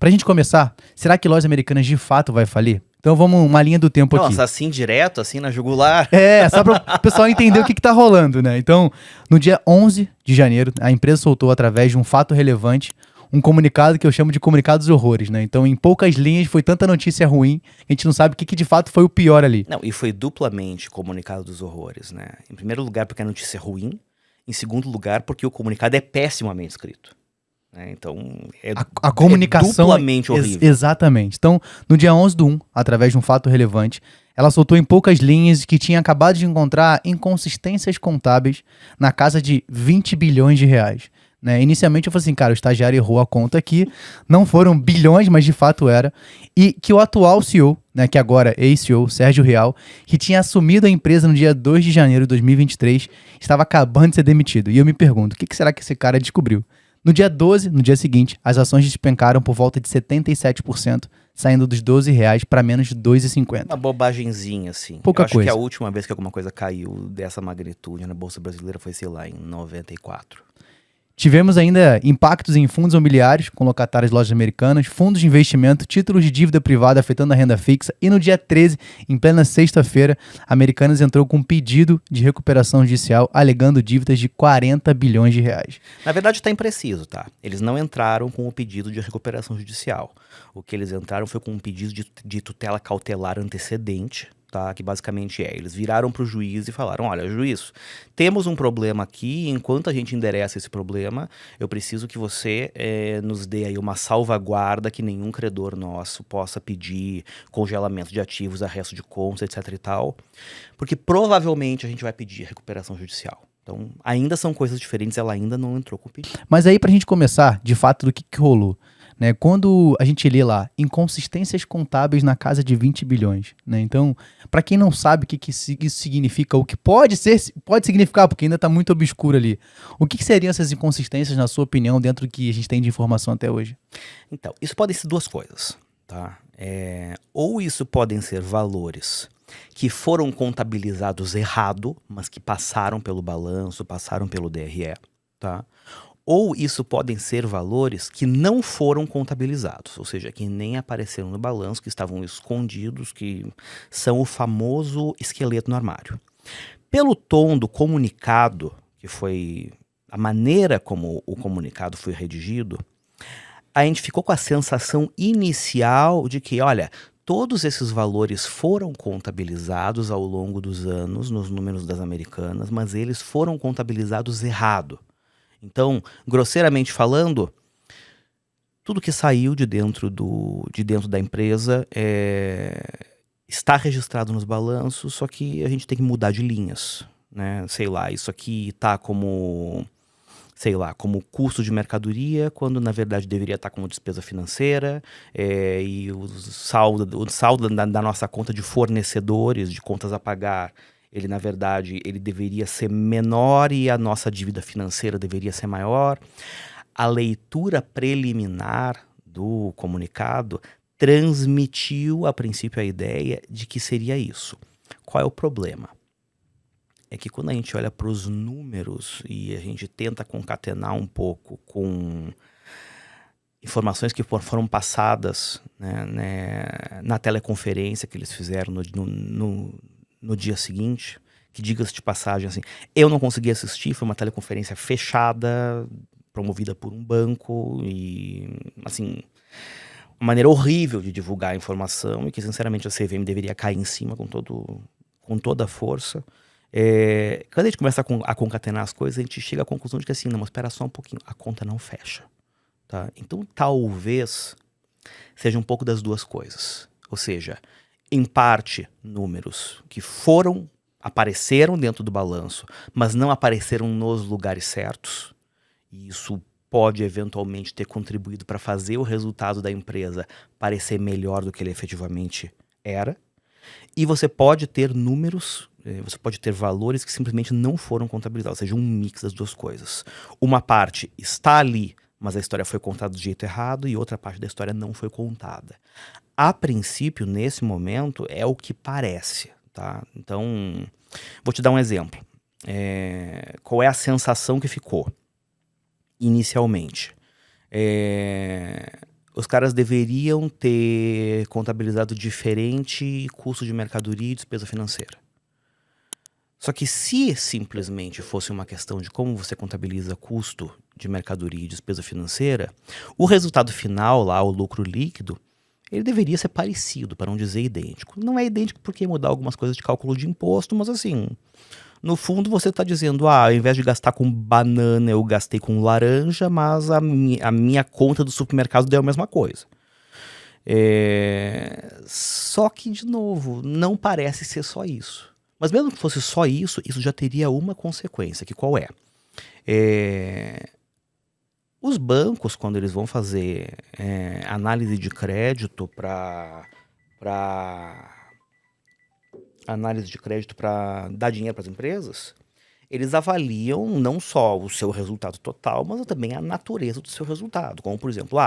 Pra gente começar, será que Lojas Americanas de fato vai falir? Então vamos uma linha do tempo aqui. Nossa, assim direto, assim na jugular. Só para o pessoal entender o que tá rolando, né? Então, no dia 11 de janeiro, a empresa soltou, através de um fato relevante, um comunicado que eu chamo de comunicado dos horrores, né? Então, em poucas linhas, foi tanta notícia ruim, a gente não sabe o que de fato foi o pior ali. Não, e foi duplamente comunicado dos horrores, né? Em primeiro lugar, porque a notícia é ruim. Em segundo lugar, porque o comunicado é pessimamente escrito. Então, a comunicação é duplamente horrível. Exatamente. Então, no dia 11/1, através de um fato relevante, ela soltou em poucas linhas que tinha acabado de encontrar inconsistências contábeis na casa de 20 bilhões de reais. Né? Inicialmente eu falei assim, cara, o estagiário errou a conta aqui, não foram bilhões, mas de fato era, e que o atual CEO, né, que agora é ex-CEO, Sérgio Rial, que tinha assumido a empresa no dia 2 de janeiro de 2023, estava acabando de ser demitido. E eu me pergunto, o que será que esse cara descobriu? No dia 12, no dia seguinte, as ações despencaram por volta de 77%, saindo dos R$12 para menos de R$2,50. Uma bobagemzinha, assim. Pouca eu acho coisa. que a última vez que alguma coisa caiu dessa magnitude na Bolsa Brasileira foi, sei lá, em 94. Tivemos ainda impactos em fundos imobiliários, com locatárias de Lojas Americanas, fundos de investimento, títulos de dívida privada afetando a renda fixa. E no dia 13, em plena sexta-feira, a Americanas entrou com um pedido de recuperação judicial alegando dívidas de 40 bilhões de reais. Na verdade está impreciso, tá? Eles não entraram com o pedido de recuperação judicial. O que eles entraram foi com um pedido de tutela cautelar antecedente, tá? Que basicamente eles viraram para o juiz e falaram, olha, juiz, temos um problema aqui, enquanto a gente endereça esse problema, eu preciso que você nos dê aí uma salvaguarda que nenhum credor nosso possa pedir congelamento de ativos, arresto de contas, etc e tal, porque provavelmente a gente vai pedir recuperação judicial. Então, ainda são coisas diferentes, ela ainda não entrou com o pedido. Mas aí, pra gente começar, de fato, do que rolou? Né? Quando a gente lê lá, inconsistências contábeis na casa de 20 bilhões. Né? Então, para quem não sabe o que isso significa, o que pode significar, porque ainda está muito obscuro ali. O que seriam essas inconsistências, na sua opinião, dentro do que a gente tem de informação até hoje? Então, isso podem ser duas coisas. Tá? Ou isso podem ser valores que foram contabilizados errado, mas que passaram pelo balanço, passaram pelo DRE. Tá? Ou isso podem ser valores que não foram contabilizados, ou seja, que nem apareceram no balanço, que estavam escondidos, que são o famoso esqueleto no armário. Pelo tom do comunicado, que foi a maneira como o comunicado foi redigido, a gente ficou com a sensação inicial de que, olha, todos esses valores foram contabilizados ao longo dos anos nos números das Americanas, mas eles foram contabilizados errado. Então, grosseiramente falando, tudo que saiu de dentro da empresa está registrado nos balanços, só que a gente tem que mudar de linhas, né? Sei lá, isso aqui está como custo de mercadoria, quando na verdade deveria estar como despesa financeira, e o saldo da nossa conta de fornecedores, de contas a pagar, ele, na verdade, ele deveria ser menor e a nossa dívida financeira deveria ser maior. A leitura preliminar do comunicado transmitiu, a princípio, a ideia de que seria isso. Qual é o problema? É que quando a gente olha para os números e a gente tenta concatenar um pouco com informações que foram passadas, né, na teleconferência que eles fizeram no dia seguinte, que, diga-se de passagem, assim, eu não consegui assistir, foi uma teleconferência fechada, promovida por um banco e, assim, uma maneira horrível de divulgar a informação e que, sinceramente, a CVM deveria cair em cima com toda a força. Quando a gente começa a concatenar as coisas, a gente chega à conclusão de que, assim, não, mas espera só um pouquinho, a conta não fecha, tá? Então, talvez seja um pouco das duas coisas, ou seja, em parte, números que apareceram dentro do balanço, mas não apareceram nos lugares certos. E isso pode, eventualmente, ter contribuído para fazer o resultado da empresa parecer melhor do que ele efetivamente era. E você pode ter números, você pode ter valores que simplesmente não foram contabilizados, ou seja, um mix das duas coisas. Uma parte está ali, mas a história foi contada do jeito errado, e outra parte da história não foi contada. A princípio, nesse momento, é o que parece, tá? Então, vou te dar um exemplo. Qual é a sensação que ficou inicialmente? Os caras deveriam ter contabilizado diferente custo de mercadoria e despesa financeira. Só que se simplesmente fosse uma questão de como você contabiliza custo de mercadoria e despesa financeira, o resultado final lá, o lucro líquido, ele deveria ser parecido, para não dizer idêntico. Não é idêntico porque ia mudar algumas coisas de cálculo de imposto, mas assim, no fundo você está dizendo, ao invés de gastar com banana, eu gastei com laranja, mas a minha conta do supermercado deu a mesma coisa. Só que, de novo, não parece ser só isso. Mas mesmo que fosse só isso, isso já teria uma consequência, que qual é? Os bancos, quando eles vão fazer análise de crédito para dar dinheiro para as empresas, eles avaliam não só o seu resultado total, mas também a natureza do seu resultado. Como, por exemplo,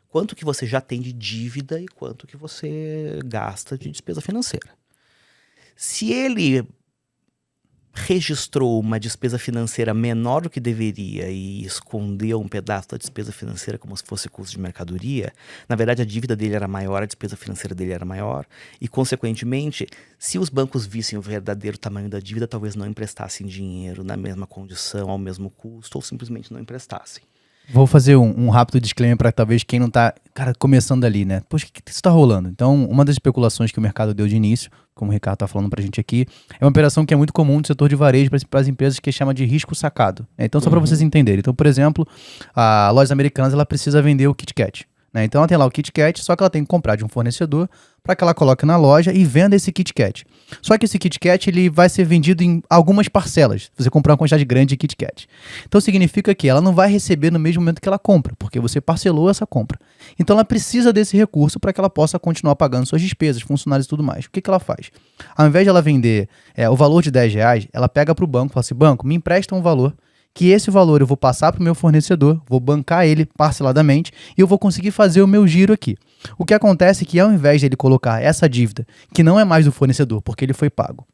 quanto que você já tem de dívida e quanto que você gasta de despesa financeira. Se ele registrou uma despesa financeira menor do que deveria e escondeu um pedaço da despesa financeira como se fosse custo de mercadoria, na verdade a dívida dele era maior, a despesa financeira dele era maior e, consequentemente, se os bancos vissem o verdadeiro tamanho da dívida, talvez não emprestassem dinheiro na mesma condição, ao mesmo custo, ou simplesmente não emprestassem. Vou fazer um rápido disclaimer para talvez quem não tá, começando ali, né? Poxa, o que isso tá rolando? Então, uma das especulações que o mercado deu de início, como o Ricardo tá falando pra gente aqui, é uma operação que é muito comum no setor de varejo para as empresas, que chama de risco sacado. Então, só para vocês entenderem. Então, por exemplo, a Lojas Americanas, ela precisa vender o Kit Kat. Né? Então ela tem lá o Kit Kat, só que ela tem que comprar de um fornecedor para que ela coloque na loja e venda esse Kit Kat. Só que esse Kit Kat ele vai ser vendido em algumas parcelas, se você comprar uma quantidade grande de Kit Kat. Então significa que ela não vai receber no mesmo momento que ela compra, porque você parcelou essa compra. Então ela precisa desse recurso para que ela possa continuar pagando suas despesas, funcionários e tudo mais. O que ela faz? Ao invés de ela vender o valor de R$10, ela pega para o banco e fala assim, banco, me empresta um valor, que esse valor eu vou passar para o meu fornecedor, vou bancar ele parceladamente e eu vou conseguir fazer o meu giro aqui. O que acontece é que, ao invés de ele colocar essa dívida, que não é mais do fornecedor, porque ele foi pago,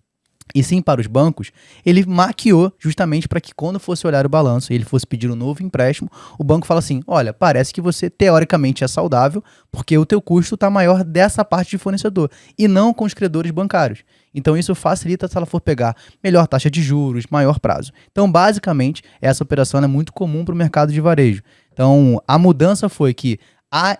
e sim para os bancos, ele maquiou justamente para que, quando fosse olhar o balanço e ele fosse pedir um novo empréstimo, o banco fala assim, olha, parece que você teoricamente é saudável, porque o teu custo está maior dessa parte de fornecedor, e não com os credores bancários. Então isso facilita se ela for pegar melhor taxa de juros, maior prazo. Então, basicamente, essa operação é muito comum para o mercado de varejo. Então, a mudança foi que a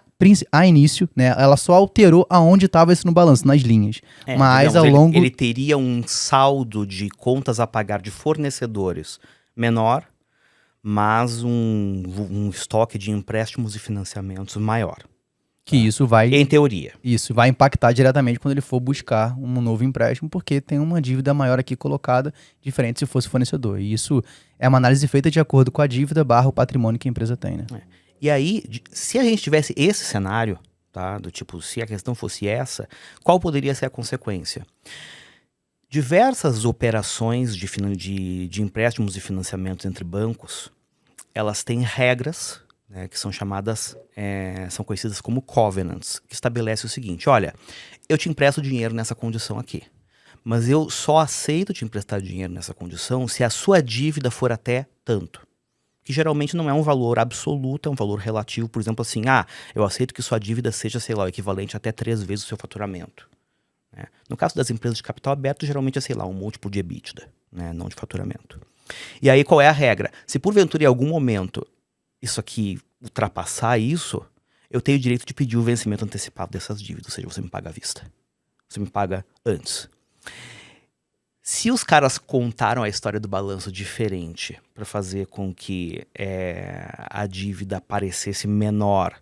início, né, ela só alterou aonde estava isso no balanço, nas linhas. Mas ao longo... Ele teria um saldo de contas a pagar de fornecedores menor, mas um estoque de empréstimos e financiamentos maior. Que isso vai... Em teoria. Isso vai impactar diretamente quando ele for buscar um novo empréstimo, porque tem uma dívida maior aqui colocada, diferente se fosse fornecedor. E isso é uma análise feita de acordo com a dívida / o patrimônio que a empresa tem, né? E aí, se a gente tivesse esse cenário, tá, do tipo, se a questão fosse essa, qual poderia ser a consequência? Diversas operações de empréstimos e financiamentos entre bancos, elas têm regras, né, que são chamadas, são conhecidas como covenants, que estabelece o seguinte, olha, eu te empresto dinheiro nessa condição aqui, mas eu só aceito te emprestar dinheiro nessa condição se a sua dívida for até tanto. Que geralmente não é um valor absoluto, é um valor relativo. Por exemplo, assim, eu aceito que sua dívida seja, sei lá, o equivalente a até 3 vezes o seu faturamento. Né? No caso das empresas de capital aberto, geralmente é, sei lá, um múltiplo de EBITDA, né? Não de faturamento. E aí, qual é a regra? Se porventura em algum momento isso aqui ultrapassar isso, eu tenho o direito de pedir o vencimento antecipado dessas dívidas, ou seja, você me paga à vista. Você me paga antes. Se os caras contaram a história do balanço diferente para fazer com que a dívida parecesse menor,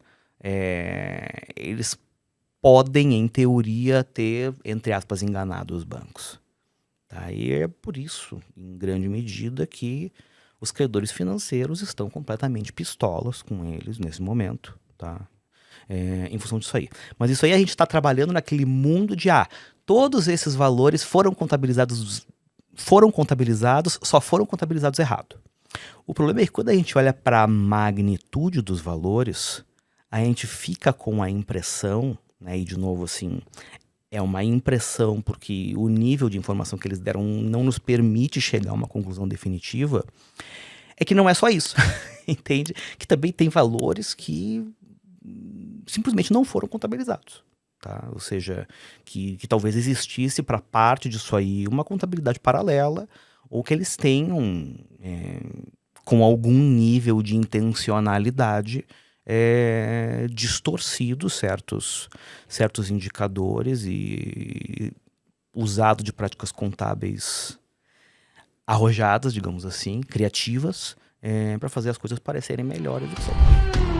eles podem, em teoria, ter, entre aspas, enganado os bancos. Tá? E é por isso, em grande medida, que os credores financeiros estão completamente pistolas com eles nesse momento, tá? Em função disso aí. Mas isso aí a gente está trabalhando naquele mundo de todos esses valores foram contabilizados, só foram contabilizados errado. O problema é que quando a gente olha para a magnitude dos valores, a gente fica com a impressão, né, e de novo assim, é uma impressão porque o nível de informação que eles deram não nos permite chegar a uma conclusão definitiva, é que não é só isso, entende? Que também tem valores que simplesmente não foram contabilizados. Tá? Ou seja, que talvez existisse para parte disso aí uma contabilidade paralela, ou que eles tenham, com algum nível de intencionalidade, distorcido certos indicadores e usado de práticas contábeis arrojadas, digamos assim, criativas, para fazer as coisas parecerem melhores do que são.